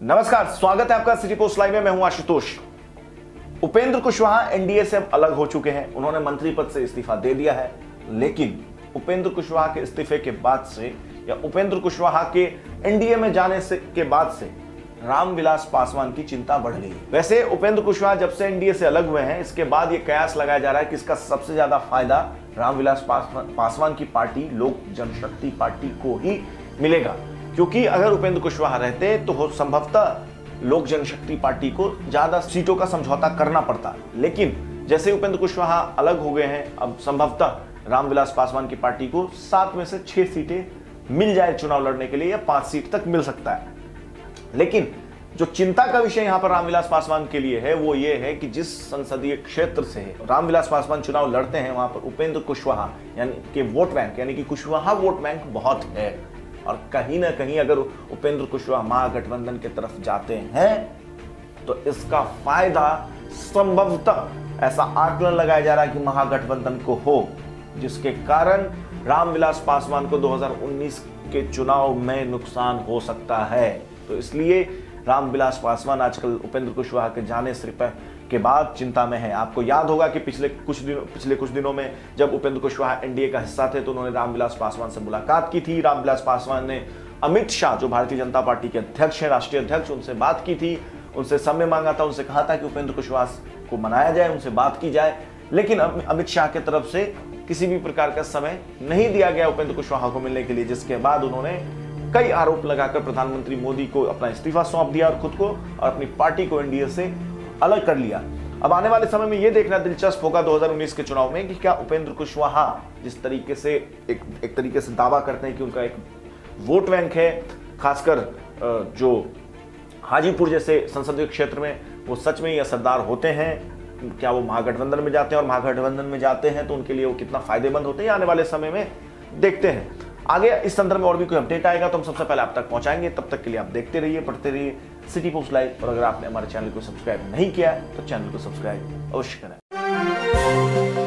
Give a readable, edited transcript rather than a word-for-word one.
नमस्कार, स्वागत है आपका सिटी पोस्ट लाइव में। मैं हूं आशुतोष। उपेंद्र कुशवाहा एनडीए से अब अलग हो चुके हैं। उन्होंने मंत्री पद से इस्तीफा दे दिया है, लेकिन उपेंद्र कुशवाहा के इस्तीफे के बाद से या उपेंद्र कुशवाहा के एनडीए में जाने से के बाद से रामविलास पासवान की चिंता बढ़ गई। वैसे उपेंद्र कुशवाहा जब से एनडीए से अलग हुए हैं, इसके बाद ये कयास लगाया जा रहा है कि इसका सबसे ज्यादा फायदा रामविलास पासवान की पार्टी लोक जनशक्ति पार्टी को ही मिलेगा, क्योंकि अगर उपेंद्र कुशवाहा रहते तो संभवतः लोक जनशक्ति पार्टी को ज्यादा सीटों का समझौता करना पड़ता। लेकिन जैसे उपेंद्र कुशवाहा अलग हो गए हैं, अब संभवतः रामविलास पासवान की पार्टी को 7 में से 6 सीटें मिल जाए चुनाव लड़ने के लिए, या 5 सीट तक मिल सकता है। लेकिन जो चिंता का विषय यहां पर रामविलास पासवान के लिए है वो ये है कि जिस संसदीय क्षेत्र से रामविलास पासवान चुनाव लड़ते हैं, वहां पर उपेंद्र कुशवाहा यानी कि वोट बैंक यानी कि कुशवाहा वोट बैंक बहुत है। और कहीं ना कहीं अगर उपेंद्र कुशवाहा महागठबंधन की तरफ जाते हैं तो इसका फायदा संभवतः ऐसा आकलन लगाया जा रहा है कि महागठबंधन को हो, जिसके कारण रामविलास पासवान को 2019 के चुनाव में नुकसान हो सकता है। तो इसलिए रामविलास पासवान आजकल उपेंद्र कुशवाहा के जाने से के बाद चिंता में है। आपको याद होगा कि पिछले कुछ दिनों में जब उपेंद्र कुशवाहा एनडीए का हिस्सा थे तो उन्होंने रामविलास पासवान से मुलाकात की थी। रामविलास पासवान ने अमित शाह, जो भारतीय जनता पार्टी के अध्यक्ष हैं, राष्ट्रीय अध्यक्ष, उनसे बात की थी, उनसे समय मांगा था, उनसे कहा था कि उपेंद्र कुशवाहा को मनाया जाए, उनसे बात की जाए। लेकिन अमित शाह की तरफ से किसी भी प्रकार का समय नहीं दिया गया उपेंद्र कुशवाहा को मिलने के लिए, जिसके बाद उन्होंने कई आरोप लगाकर प्रधानमंत्री मोदी को अपना इस्तीफा सौंप दिया और खुद को और अपनी पार्टी को एनडीए से अलग कर लिया। अब आने वाले समय में यह देखना दिलचस्प होगा 2019 के चुनाव में कि क्या उपेंद्र कुशवाहा जिस तरीके से एक तरीके से दावा करते हैं कि उनका एक वोट बैंक है, खासकर जो हाजीपुर जैसे संसदीय क्षेत्र में, वो सच में ही असरदार होते हैं। क्या वो महागठबंधन में जाते हैं, और महागठबंधन में जाते हैं तो उनके लिए वो कितना फायदेमंद होते हैं, आने वाले समय में देखते हैं। आगे इस संदर्भ में और भी कोई अपडेट आएगा तो हम सबसे पहले आप तक पहुंचाएंगे। तब तक के लिए आप देखते रहिए, पढ़ते रहिए सिटी पोस्ट लाइव। और अगर आपने हमारे चैनल को सब्सक्राइब नहीं किया है तो चैनल को सब्सक्राइब अवश्य करें।